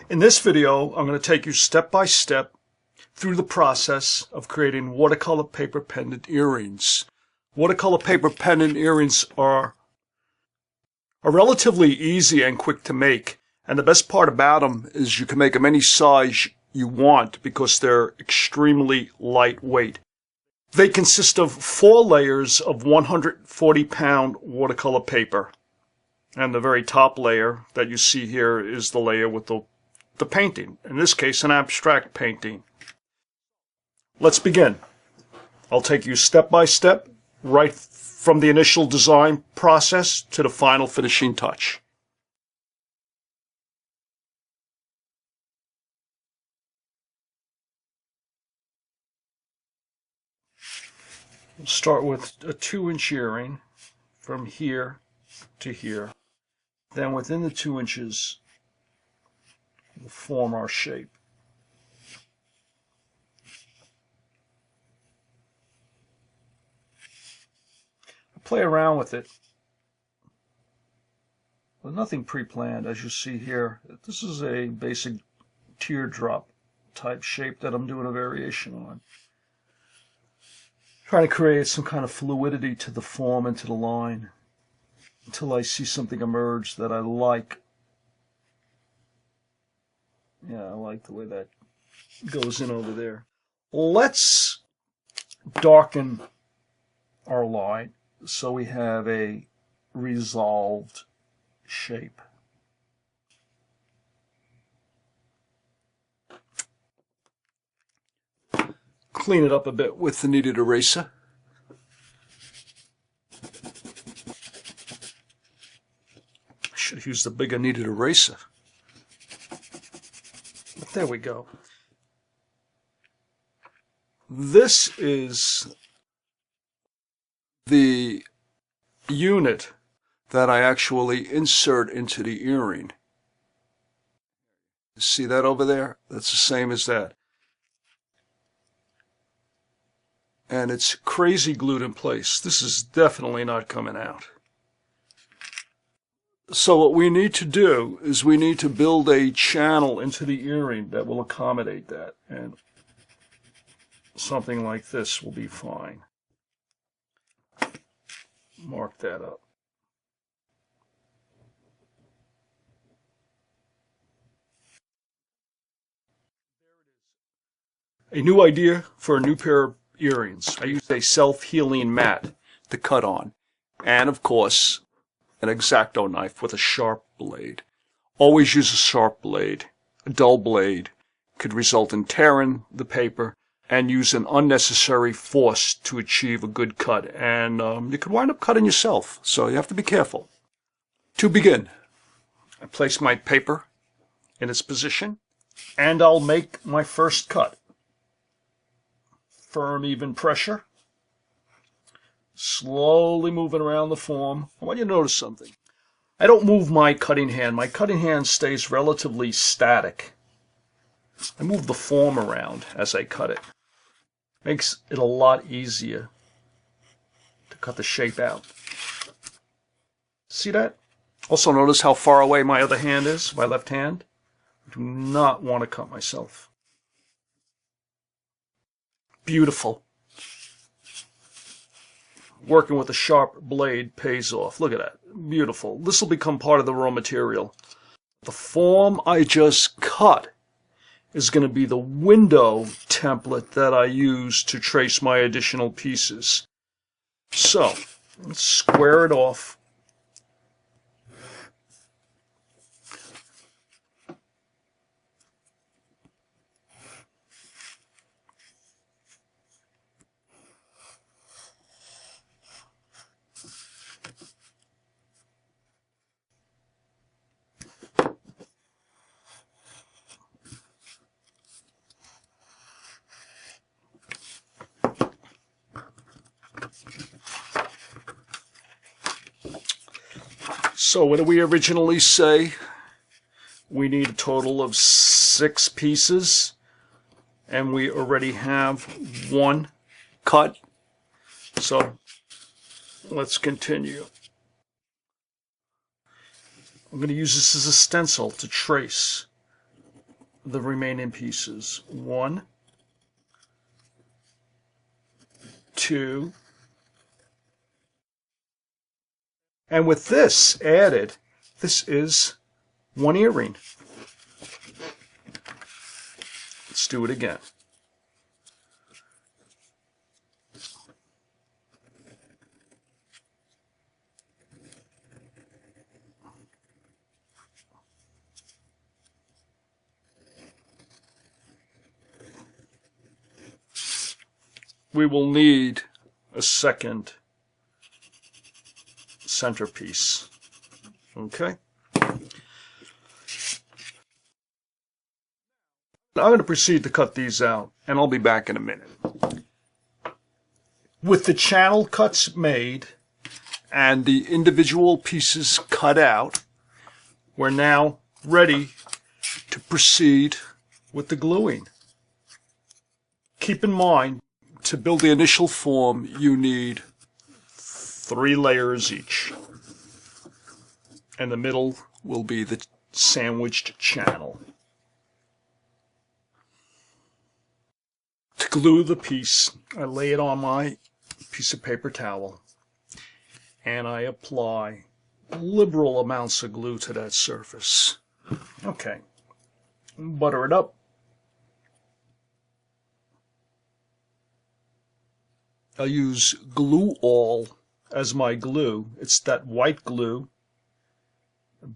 In this video, I'm going to take you step by step through the process of creating watercolor paper pendant earrings. Watercolor paper pendant earrings are relatively easy and quick to make, and the best part about them is you can make them any size you want because they're extremely lightweight. They consist of 4 layers of 140-pound watercolor paper, and the very top layer that you see here is the layer with the painting, in this case an abstract painting. Let's begin. I'll take you step by step, right from the initial design process to the final finishing touch. We'll start with a 2-inch earring from here to here. Then within the 2 inches, we'll form our shape. Play around with it. With nothing pre-planned, as you see here. This is a basic teardrop type shape that I'm doing a variation on. Trying to create some kind of fluidity to the form and to the line until I see something emerge that I like. Yeah, I like the way that goes in over there. Let's darken our line so we have a resolved shape. Clean it up a bit with the kneaded eraser. I should have used a bigger kneaded eraser. But there we go. This is the unit that I actually insert into the earring. See that over there? That's the same as that. And it's crazy glued in place. This is definitely not coming out. So what we need to do is we need to build a channel into the earring that will accommodate that. And something like this will be fine. Mark that up. A new idea for a new pair of earrings. I used a self-healing mat to cut on, and of course an X-Acto knife with a sharp blade. Always use a sharp blade. A dull blade could result in tearing the paper and use an unnecessary force to achieve a good cut, and you could wind up cutting yourself, so you have to be careful. To begin, I place my paper in its position, and I'll make my first cut. Firm, even pressure. Slowly moving around the form. I want you to notice something. I don't move my cutting hand. My cutting hand stays relatively static. I move the form around as I cut it. Makes it a lot easier to cut the shape out. See that? Also notice how far away my other hand is, my left hand. I do not want to cut myself. Beautiful. Working with a sharp blade pays off. Look at that. Beautiful. This will become part of the raw material. The form I just cut is going to be the window template that I use to trace my additional pieces. So, let's square it off. So what did we originally say? We need a total of 6 pieces, and we already have 1 cut. So let's continue. I'm going to use this as a stencil to trace the remaining pieces. 1, 2, and with this added, this is one earring. Let's do it again. We will need a second centerpiece. Okay? I'm going to proceed to cut these out, and I'll be back in a minute. With the channel cuts made and the individual pieces cut out, we're now ready to proceed with the gluing. Keep in mind, to build the initial form, you need 3 layers each. And the middle will be the sandwiched channel. To glue the piece, I lay it on my piece of paper towel and I apply liberal amounts of glue to that surface. Okay, butter it up. I use Glue All as my glue. It's that white glue,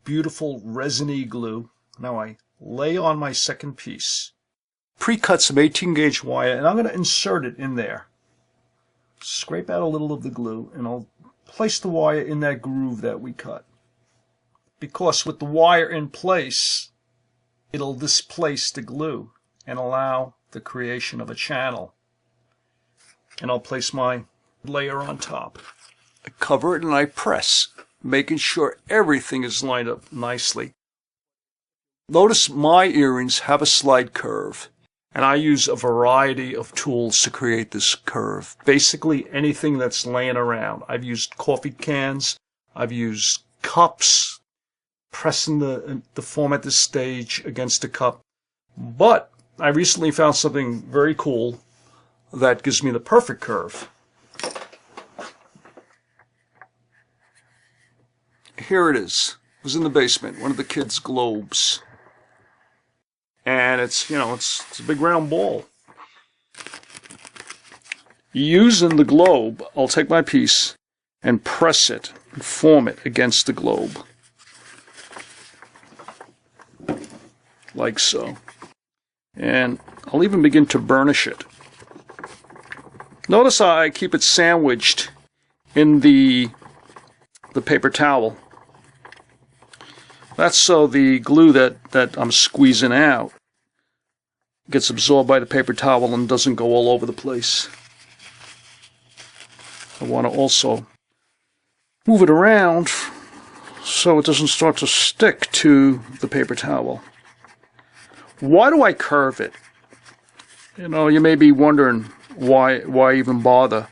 beautiful resiny glue. Now I lay on my second piece. Pre-cut some 18-gauge wire, and I'm going to insert it in there. Scrape out a little of the glue, and I'll place the wire in that groove that we cut. Because with the wire in place, it'll displace the glue and allow the creation of a channel. And I'll place my layer on top. I cover it and I press, making sure everything is lined up nicely. Notice my earrings have a slight curve, and I use a variety of tools to create this curve. Basically anything that's laying around. I've used coffee cans, I've used cups, pressing the form at this stage against a cup. But I recently found something very cool that gives me the perfect curve. Here it is. It was in the basement, one of the kids' globes. And it's, it's a big round ball. Using the globe, I'll take my piece and press it and form it against the globe. Like so. And I'll even begin to burnish it. Notice I keep it sandwiched in the paper towel. That's so the glue that I'm squeezing out gets absorbed by the paper towel and doesn't go all over the place. I want to also move it around so it doesn't start to stick to the paper towel. Why do I curve it? You may be wondering why even bother?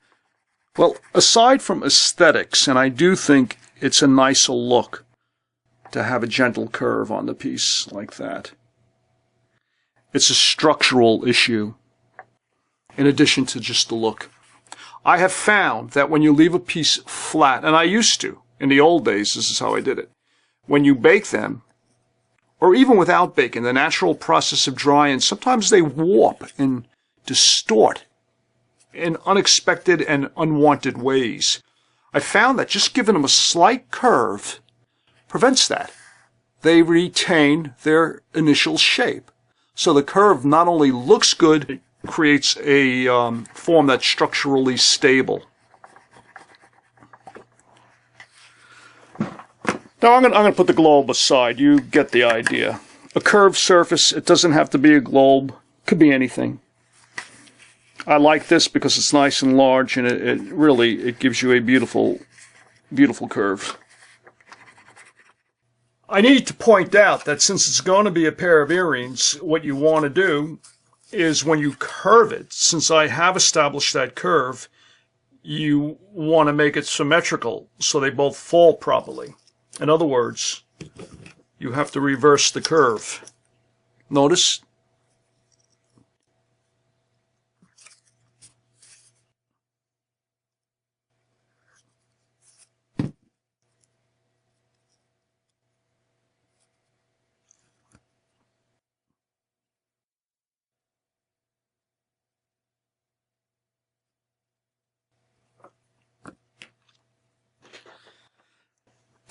Well, aside from aesthetics, and I do think it's a nicer look to have a gentle curve on the piece like that. It's a structural issue in addition to just the look. I have found that when you leave a piece flat, and I used to, in the old days, this is how I did it. When you bake them, or even without baking, the natural process of drying, sometimes they warp and distort in unexpected and unwanted ways. I found that just giving them a slight curve prevents that. They retain their initial shape. So the curve not only looks good, it creates a form that's structurally stable. Now I'm going to put the globe aside. You get the idea. A curved surface, it doesn't have to be a globe. It could be anything. I like this because it's nice and large, and it really gives you a beautiful, beautiful curve. I need to point out that since it's going to be a pair of earrings, what you want to do is when you curve it, since I have established that curve, you want to make it symmetrical so they both fall properly. In other words, you have to reverse the curve. Notice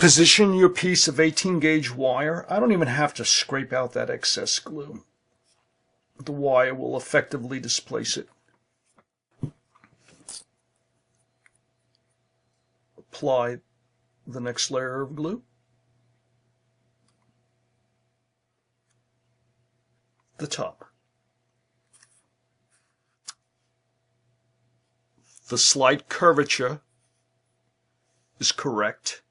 Position your piece of 18 gauge wire. I don't even have to scrape out that excess glue. The wire will effectively displace it. Apply the next layer of glue. The top. The slight curvature is correct.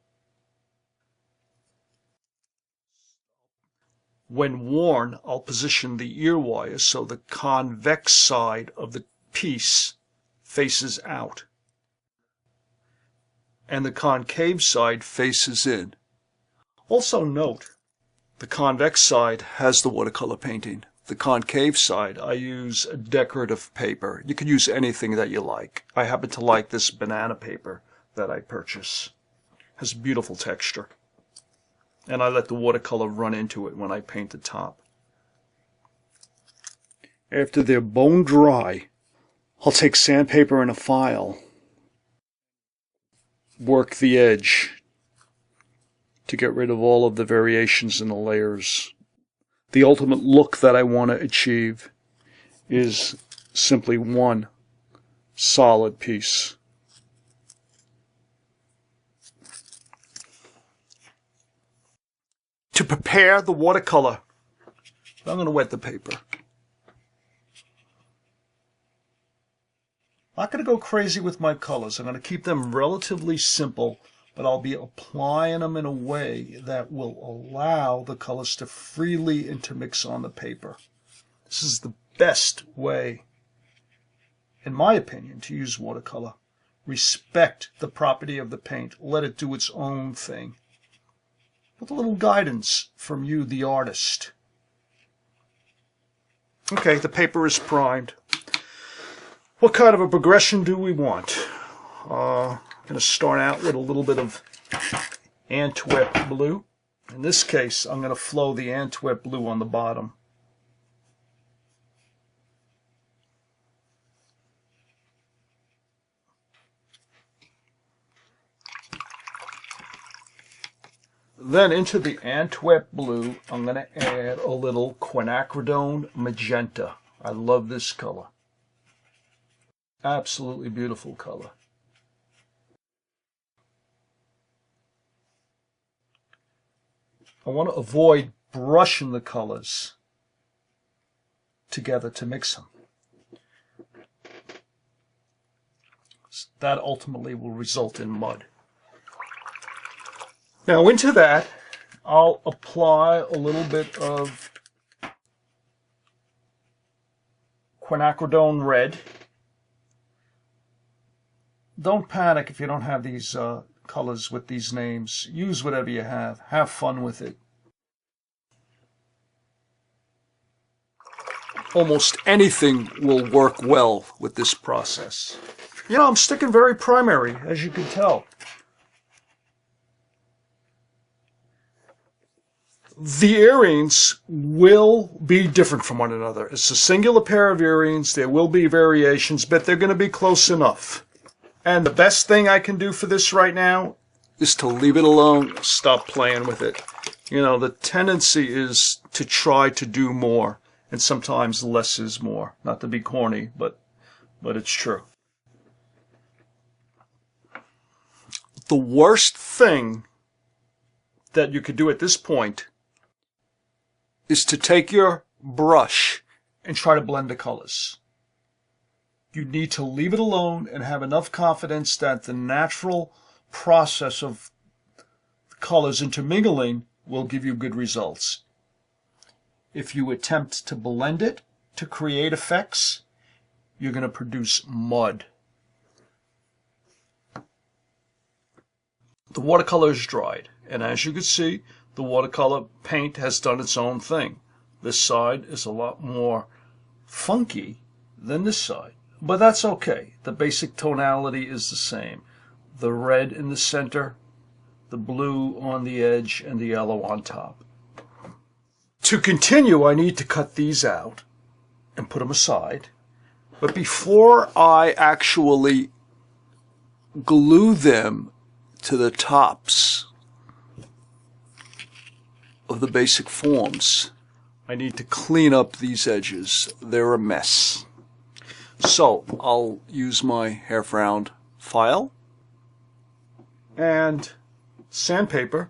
When worn, I'll position the ear wire so the convex side of the piece faces out and the concave side faces in. Also note, the convex side has the watercolor painting. The concave side, I use a decorative paper. You can use anything that you like. I happen to like this banana paper that I purchase. It has beautiful texture. And I let the watercolor run into it when I paint the top. After they're bone dry, I'll take sandpaper and a file, work the edge to get rid of all of the variations in the layers. The ultimate look that I want to achieve is simply one solid piece. To prepare the watercolor, I'm going to wet the paper. I'm not going to go crazy with my colors. I'm going to keep them relatively simple, but I'll be applying them in a way that will allow the colors to freely intermix on the paper. This is the best way, in my opinion, to use watercolor. Respect the property of the paint. Let it do its own thing. With a little guidance from you, the artist. Okay, the paper is primed. What kind of a progression do we want? I'm going to start out with a little bit of Antwerp blue. In this case, I'm going to flow the Antwerp blue on the bottom. Then into the Antwerp blue, I'm going to add a little quinacridone magenta. I love this color. Absolutely beautiful color. I want to avoid brushing the colors together to mix them. That ultimately will result in mud. Now into that, I'll apply a little bit of quinacridone red. Don't panic if you don't have these colors with these names. Use whatever you have. Have fun with it. Almost anything will work well with this process. You know, I'm sticking very primary, as you can tell. The earrings will be different from one another. It's a singular pair of earrings. There will be variations, but they're going to be close enough. And the best thing I can do for this right now is to leave it alone, stop playing with it. You know, the tendency is to try to do more, and sometimes less is more. Not to be corny, but it's true. The worst thing that you could do at this point is to take your brush and try to blend the colors. You need to leave it alone and have enough confidence that the natural process of colors intermingling will give you good results. If you attempt to blend it to create effects, you're going to produce mud. The watercolor is dried, and as you can see, the watercolor paint has done its own thing. This side is a lot more funky than this side, but that's okay. The basic tonality is the same. The red in the center, the blue on the edge, and the yellow on top. To continue, I need to cut these out and put them aside. But before I actually glue them to the tops of the basic forms, I need to clean up these edges. They're a mess. So I'll use my half-round file and sandpaper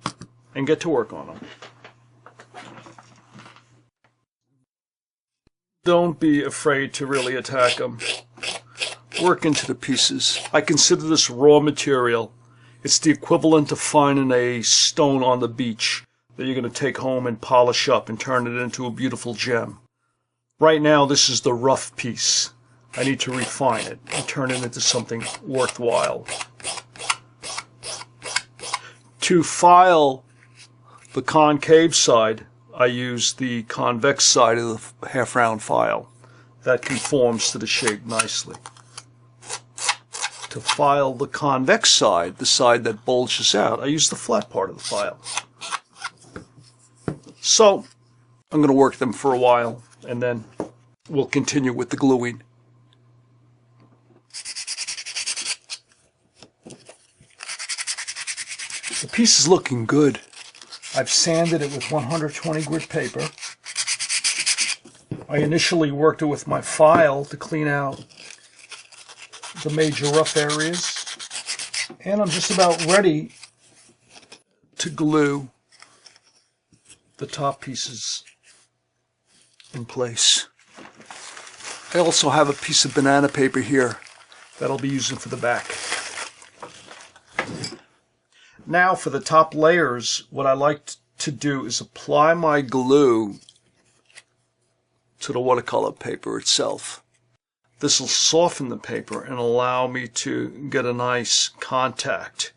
and get to work on them. Don't be afraid to really attack them. Work into the pieces. I consider this raw material. It's the equivalent of finding a stone on the beach that you're going to take home and polish up and turn it into a beautiful gem. Right now, this is the rough piece. I need to refine it and turn it into something worthwhile. To file the concave side, I use the convex side of the half-round file. That conforms to the shape nicely. To file the convex side, the side that bulges out, I use the flat part of the file. So, I'm going to work them for a while, and then we'll continue with the gluing. The piece is looking good. I've sanded it with 120 grit paper. I initially worked it with my file to clean out the major rough areas. And I'm just about ready to glue the top pieces in place. I also have a piece of banana paper here that I'll be using for the back. Now for the top layers, what I like to do is apply my glue to the watercolor paper itself. This will soften the paper and allow me to get a nice contact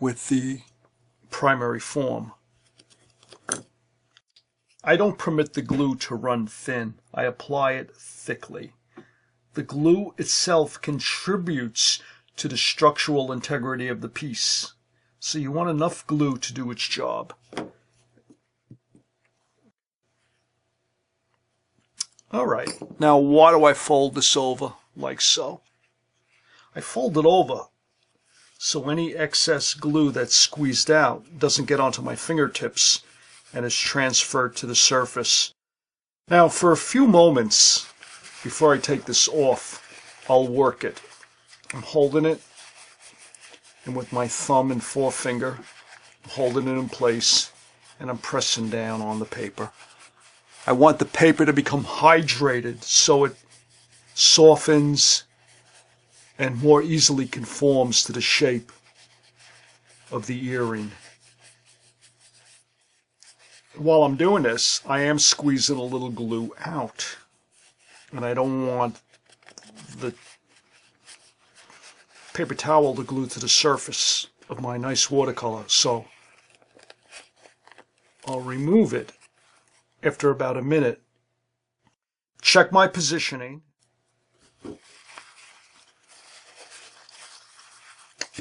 with the primary form. I don't permit the glue to run thin. I apply it thickly. The glue itself contributes to the structural integrity of the piece. So you want enough glue to do its job. All right, now why do I fold this over like so? I fold it over so any excess glue that's squeezed out doesn't get onto my fingertips and is transferred to the surface. Now for a few moments before I take this off, I'll work it. I'm holding it, and with my thumb and forefinger, I'm holding it in place, and I'm pressing down on the paper. I want the paper to become hydrated so it softens and more easily conforms to the shape of the earring. While I'm doing this, I am squeezing a little glue out, and I don't want the paper towel to glue to the surface of my nice watercolor, so I'll remove it after about a minute. Check my positioning.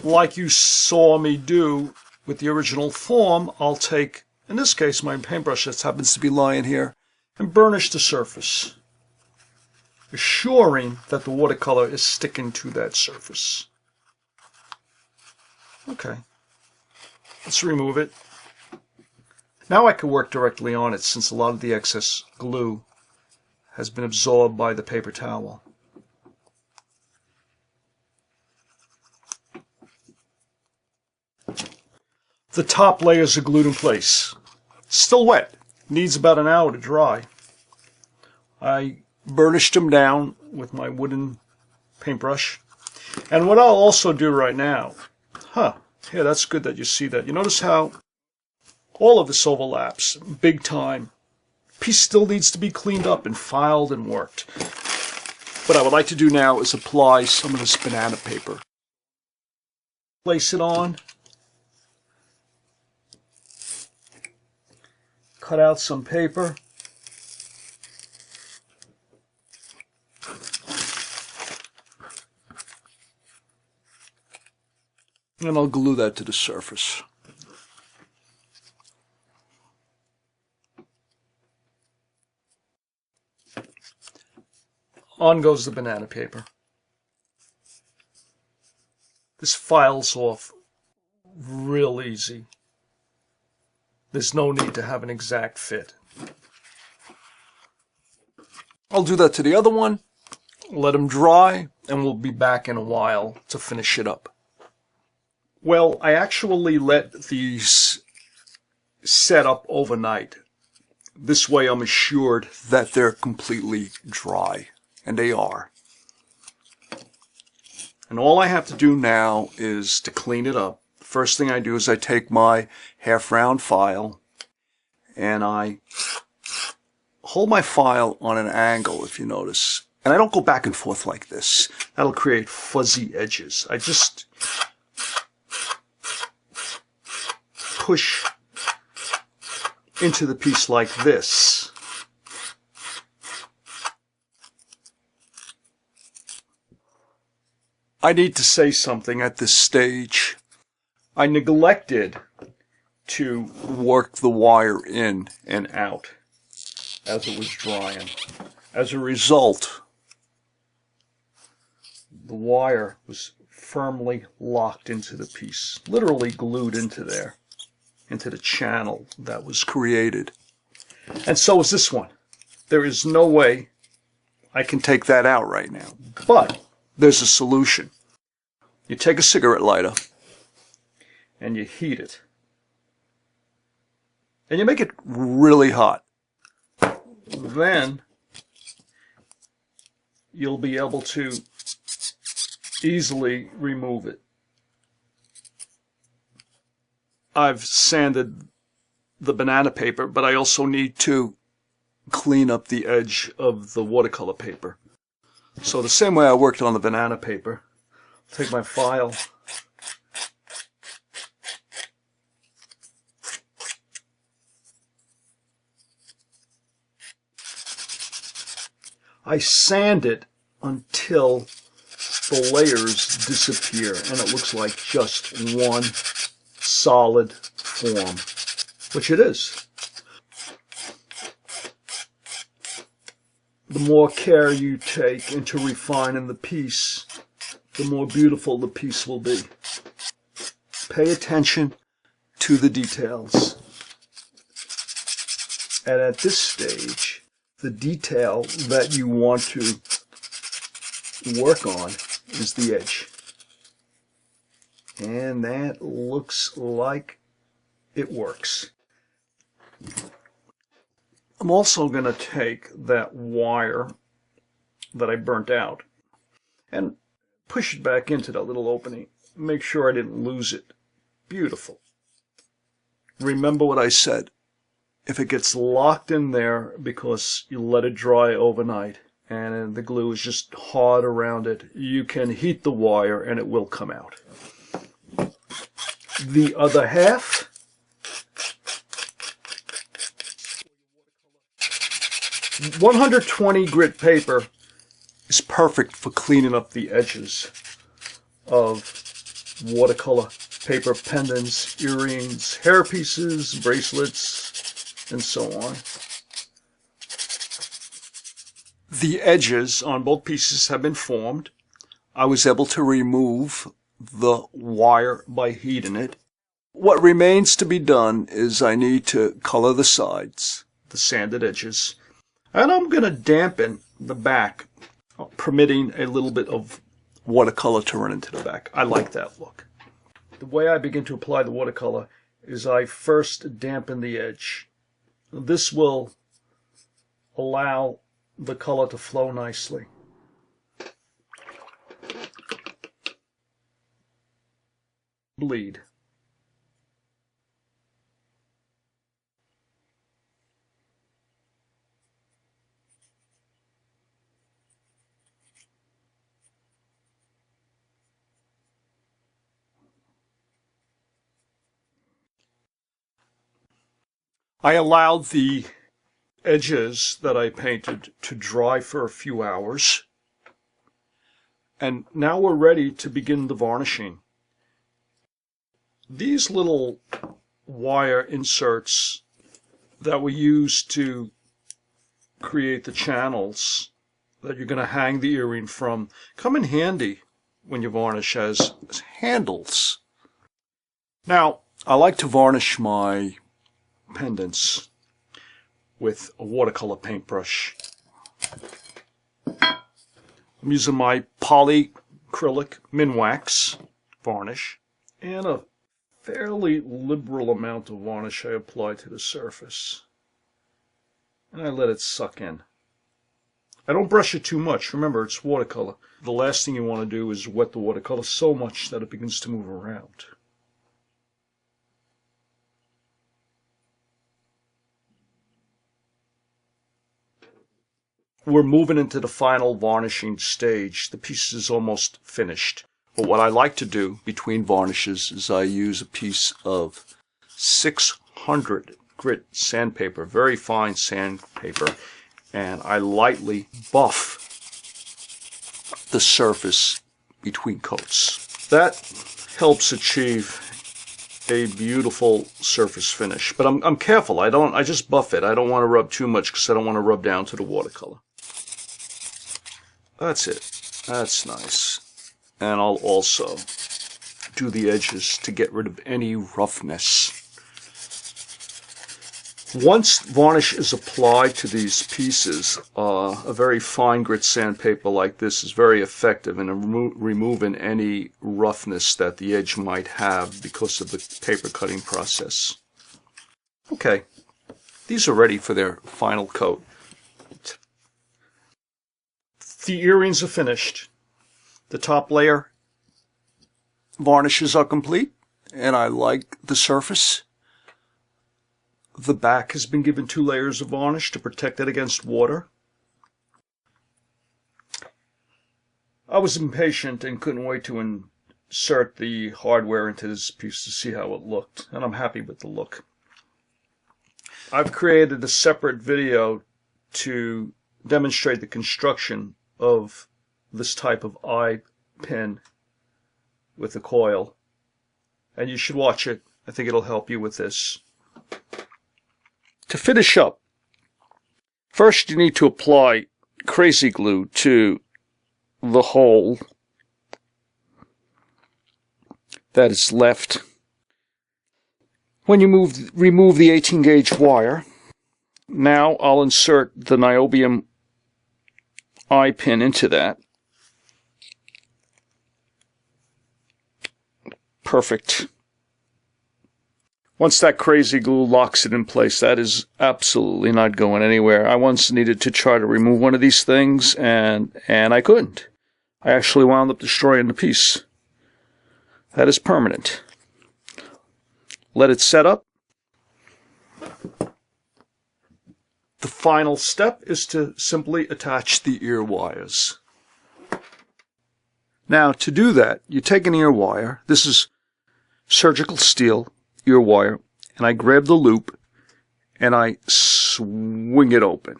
Like you saw me do with the original form, I'll take, in this case, my paintbrush that happens to be lying here, and burnish the surface, assuring that the watercolor is sticking to that surface. Okay, let's remove it. Now I can work directly on it since a lot of the excess glue has been absorbed by the paper towel. The top layers are glued in place. Still wet. Needs about an hour to dry. I burnished them down with my wooden paintbrush. And what I'll also do right now, yeah, that's good that you see that. You notice how all of this overlaps big time. Piece still needs to be cleaned up and filed and worked. What I would like to do now is apply some of this banana paper. Place it on. Cut out some paper. And I'll glue that to the surface. On goes the banana paper. This files off real easy. there's no need to have an exact fit. I'll do that to the other one, let them dry, and we'll be back in a while to finish it up. Well, I actually let these set up overnight. This way I'm assured that they're completely dry, and they are. And all I have to do now is to clean it up. First thing I do is I take my half-round file and I hold my file on an angle, if you notice. And I don't go back and forth like this. That'll create fuzzy edges. I just push into the piece like this. I need to say something at this stage. I neglected to work the wire in and out as it was drying. As a result, the wire was firmly locked into the piece, literally glued into there, into the channel that was created. And so is this one. There is no way I can take that out right now. But there's a solution. You take a cigarette lighter and you heat it. And you make it really hot. Then you'll be able to easily remove it. I've sanded the banana paper, but I also need to clean up the edge of the watercolor paper. So the same way I worked on the banana paper, I'll take my file, I sand it until the layers disappear and it looks like just one solid form, which it is. The more care you take into refining the piece, the more beautiful the piece will be. Pay attention to the details. And at this stage, the detail that you want to work on is the edge. And that looks like it works. I'm also going to take that wire that I burnt out and push it back into that little opening. Make sure I didn't lose it. Beautiful. Remember what I said. If it gets locked in there because you let it dry overnight and the glue is just hard around it, you can heat the wire and it will come out. The other half, .120 grit paper is perfect for cleaning up the edges of watercolor paper pendants, earrings, hair pieces, bracelets, and so on. The edges on both pieces have been formed. I was able to remove the wire by heating it. What remains to be done is I need to color the sides, the sanded edges, and I'm going to dampen the back, permitting a little bit of watercolor to run into the back. I like that look. The way I begin to apply the watercolor is I first dampen the edge. This will allow the color to flow nicely. Bleed. I allowed the edges that I painted to dry for a few hours. And now we're ready to begin the varnishing. These little wire inserts that we use to create the channels that you're going to hang the earring from come in handy when you varnish as handles. Now, I like to varnish my Pendants with a watercolor paintbrush. I'm using my polyacrylic Minwax varnish and a fairly liberal amount of varnish I apply to the surface. And I let it suck in. I don't brush it too much. Remember, it's watercolor. The last thing you want to do is wet the watercolor so much that it begins to move around. We're moving into the final varnishing stage. The piece is almost finished. But what I like to do between varnishes is I use a piece of 600 grit sandpaper, very fine sandpaper, and I lightly buff the surface between coats. That helps achieve a beautiful surface finish. But I'm careful. I just buff it. I don't want to rub too much because I don't want to rub down to the watercolor. That's it. That's nice. And I'll also do the edges to get rid of any roughness. Once varnish is applied to these pieces, a very fine grit sandpaper like this is very effective in removing any roughness that the edge might have because of the paper cutting process. Okay, these are ready for their final coat. The earrings are finished. The top layer varnishes are complete, and I like the surface. The back has been given 2 layers of varnish to protect it against water. I was impatient and couldn't wait to insert the hardware into this piece to see how it looked, and I'm happy with the look. I've created a separate video to demonstrate the construction of this type of eye pin with a coil, and you should watch it. I think it'll help you with this. To finish up, first you need to apply crazy glue to the hole that is left. When you remove the 18 gauge wire, now I'll insert the niobium eye pin into that. Perfect. Once that crazy glue locks it in place, that is absolutely not going anywhere. I once needed to try to remove one of these things, and I couldn't. I actually wound up destroying the piece. That is permanent. Let it set up. The final step is to simply attach the ear wires. Now, to do that, you take an ear wire. This is surgical steel ear wire, and I grab the loop and I swing it open.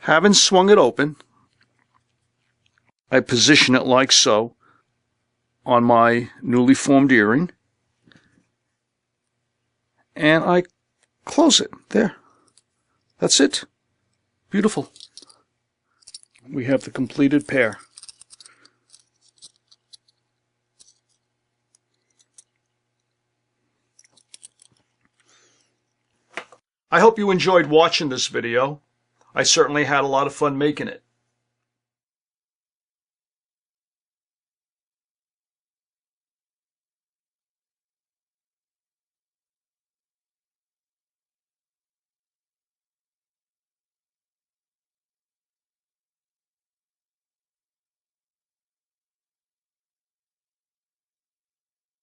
Having swung it open, I position it like so on my newly formed earring, and I close it. There. That's it. Beautiful. We have the completed pair. I hope you enjoyed watching this video. I certainly had a lot of fun making it.